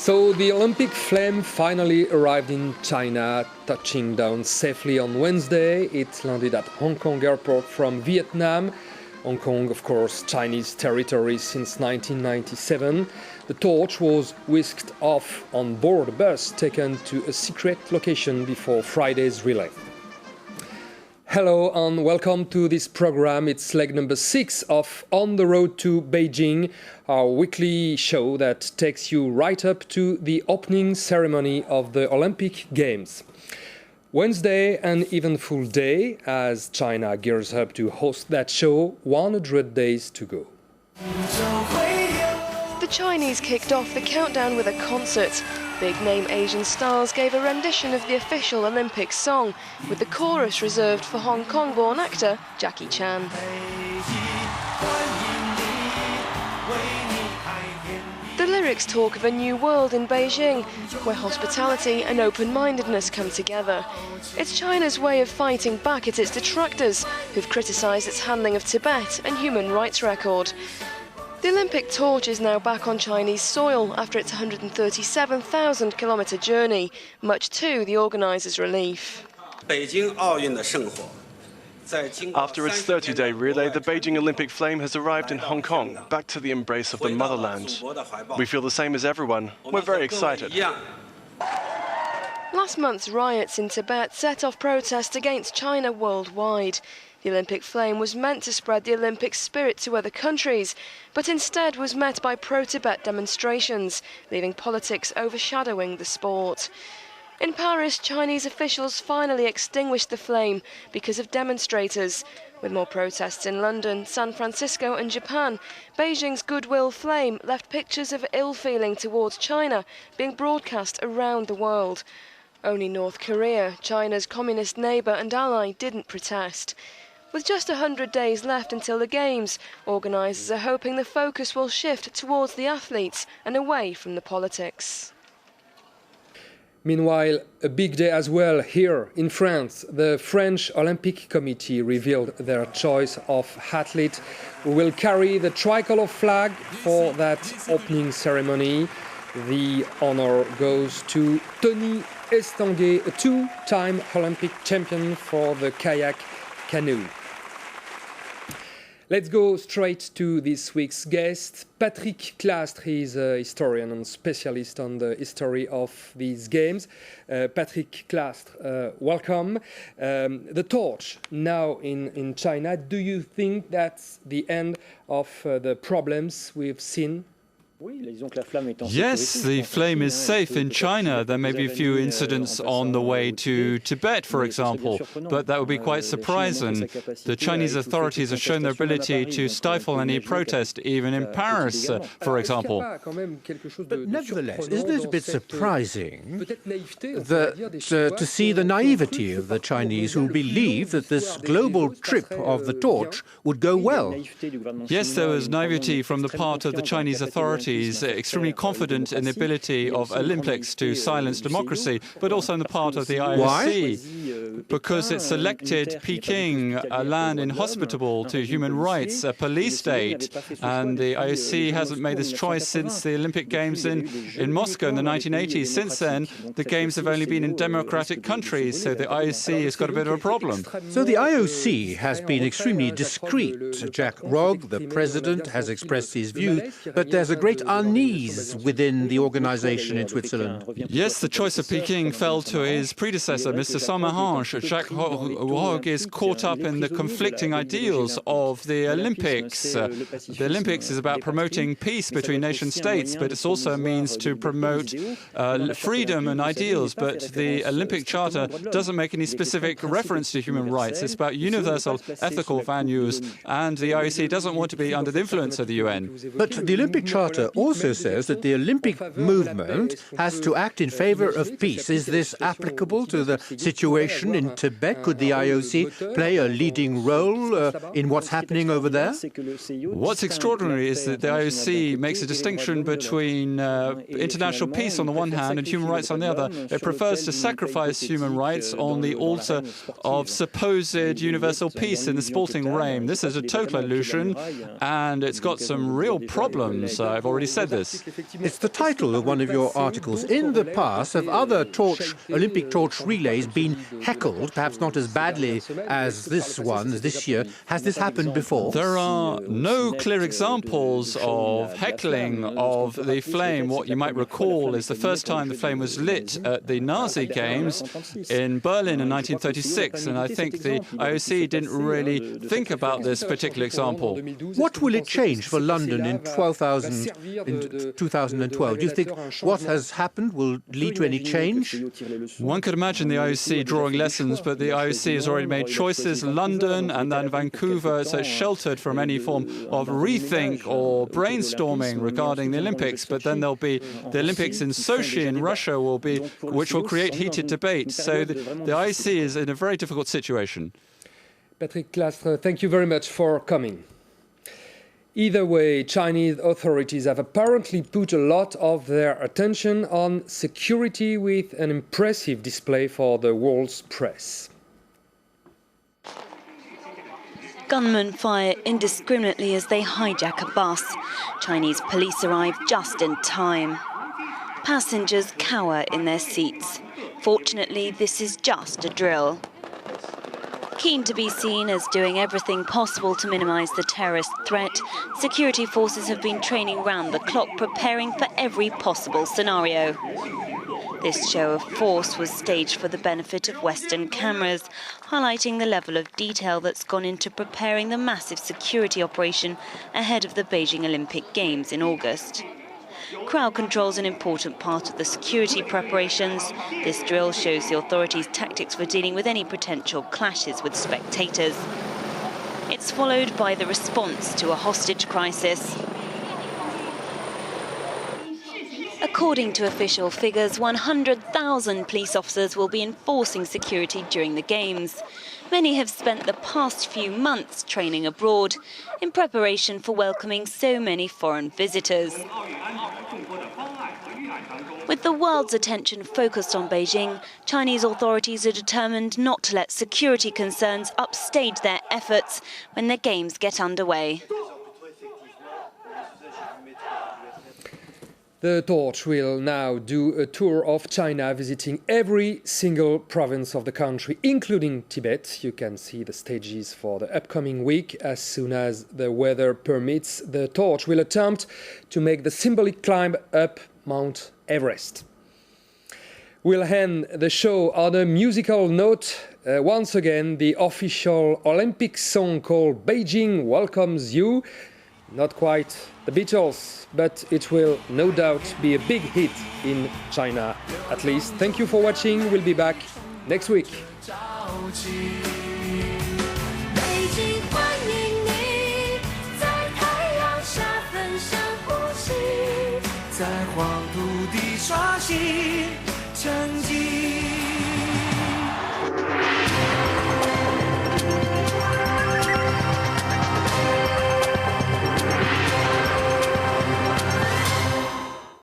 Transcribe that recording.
So the Olympic flame finally arrived in China, touching down safely on Wednesday. It landed at Hong Kong airport from Vietnam. Hong Kong, of course, Chinese territory since 1997. The torch was whisked off on board a bus taken to a secret location before Friday's relay. Hello and welcome to this program. It's leg number 6 of On the Road to Beijing, our weekly show that takes you right up to the opening ceremony of the Olympic Games. Wednesday, an eventful day as China gears up to host that show, 100 days to go. The Chinese kicked off the countdown with a concert. Big-name Asian stars gave a rendition of the official Olympic song, with the chorus reserved for Hong Kong-born actor Jackie Chan. The lyrics talk of a new world in Beijing, where hospitality and open-mindedness come together. It's China's way of fighting back at its detractors, who've criticised its handling of Tibet and human rights record. The Olympic torch is now back on Chinese soil after its 137,000-kilometre journey, much to the organisers' relief. After its 30-day relay, the Beijing Olympic flame has arrived in Hong Kong, back to the embrace of the motherland. We feel the same as everyone. We're very excited. Last month's riots in Tibet set off protests against China worldwide. The Olympic flame was meant to spread the Olympic spirit to other countries, but instead was met by pro-Tibet demonstrations, leaving politics overshadowing the sport. In Paris, Chinese officials finally extinguished the flame because of demonstrators. With more protests in London, San Francisco and Japan, Beijing's goodwill flame left pictures of ill feeling towards China being broadcast around the world. Only North Korea, China's communist neighbour and ally, didn't protest. With just 100 days left until the Games, organisers are hoping the focus will shift towards the athletes and away from the politics. Meanwhile, a big day as well here in France. The French Olympic Committee revealed their choice of athlete who will carry the tricolour flag for that opening ceremony. The honour goes to Tony Estanguet, a two-time Olympic champion for the kayak canoe. Let's go straight to this week's guest. Patrick Clastre is a historian and specialist on the history of these games. Patrick Clastre, welcome. The torch now in China. Do you think that's the end of the problems we've seen? Yes, the flame is safe in China. There may be a few incidents on the way to Tibet, for example, but that would be quite surprising. The Chinese authorities have shown their ability to stifle any protest, even in Paris, for example. But nevertheless, isn't it a bit surprising to see the naivety of the Chinese who believe that this global trip of the torch would go well? Yes, there was naivety from the part of the Chinese authorities, extremely confident in the ability of Olympics to silence democracy, but also on the part of the IOC, because it selected Peking, a land inhospitable to human rights, a police state, and the IOC hasn't made this choice since the Olympic Games in Moscow in the 1980s. Since then, the Games have only been in democratic countries, so the IOC has got a bit of a problem. So the IOC has been extremely discreet. Jacques Rogge, the president, has expressed his view, but there's a great unease within the organization in Switzerland. Yes, the choice of Peking fell to his predecessor, Mr. Saint-Mahange. Jacques Rogge is caught up in the conflicting ideals of the Olympics. The Olympics is about promoting peace between nation states, but it's also a means to promote freedom and ideals. But the Olympic Charter doesn't make any specific reference to human rights. It's about universal ethical values, and the IOC doesn't want to be under the influence of the UN. But the Olympic Charter also says that the Olympic movement has to act in favor of peace. Is this applicable to the situation in Tibet? Could the IOC play a leading role in what's happening over there? What's extraordinary is that the IOC makes a distinction between international peace on the one hand and human rights on the other. It prefers to sacrifice human rights on the altar of supposed universal peace in the sporting realm. This is a total illusion, and it's got some real problems. I've already already said this. It's the title of one of your articles. In the past, have other Olympic torch relays been heckled, perhaps not as badly as this one, this year? Has this happened before? There are no clear examples of heckling of the flame. What you might recall is the first time the flame was lit at the Nazi Games in Berlin in 1936, and I think the IOC didn't really think about this particular example. What will it change for London in 2012? Do you think what has happened will lead to any change? One could imagine the IOC drawing lessons, but the IOC has already made choices. London and then Vancouver, so it's sheltered from any form of rethink or brainstorming regarding the Olympics. But then there'll be the Olympics in Sochi in Russia, which will create heated debate. So the IOC is in a very difficult situation. Patrick Clastre, thank you very much for coming. Either way, Chinese authorities have apparently put a lot of their attention on security with an impressive display for the world's press. Gunmen fire indiscriminately as they hijack a bus. Chinese police arrive just in time. Passengers cower in their seats. Fortunately, this is just a drill. Keen to be seen as doing everything possible to minimize the terrorist threat, security forces have been training round the clock, preparing for every possible scenario. This show of force was staged for the benefit of Western cameras, highlighting the level of detail that's gone into preparing the massive security operation ahead of the Beijing Olympic Games in August. Crowd control is an important part of the security preparations. This drill shows the authorities' tactics for dealing with any potential clashes with spectators. It's followed by the response to a hostage crisis. According to official figures, 100,000 police officers will be enforcing security during the Games. Many have spent the past few months training abroad in preparation for welcoming so many foreign visitors. With the world's attention focused on Beijing, Chinese authorities are determined not to let security concerns upstage their efforts when the Games get underway. The Torch will now do a tour of China, visiting every single province of the country, including Tibet. You can see the stages for the upcoming week. As soon as the weather permits, the Torch will attempt to make the symbolic climb up Mount Everest. We'll end the show on a musical note. Once again, the official Olympic song called Beijing welcomes you. Not quite the Beatles, but it will no doubt be a big hit in China, at least. Thank you for watching. We'll be back next week. 北京欢迎你，在太阳下分享呼吸，在黄土地刷新。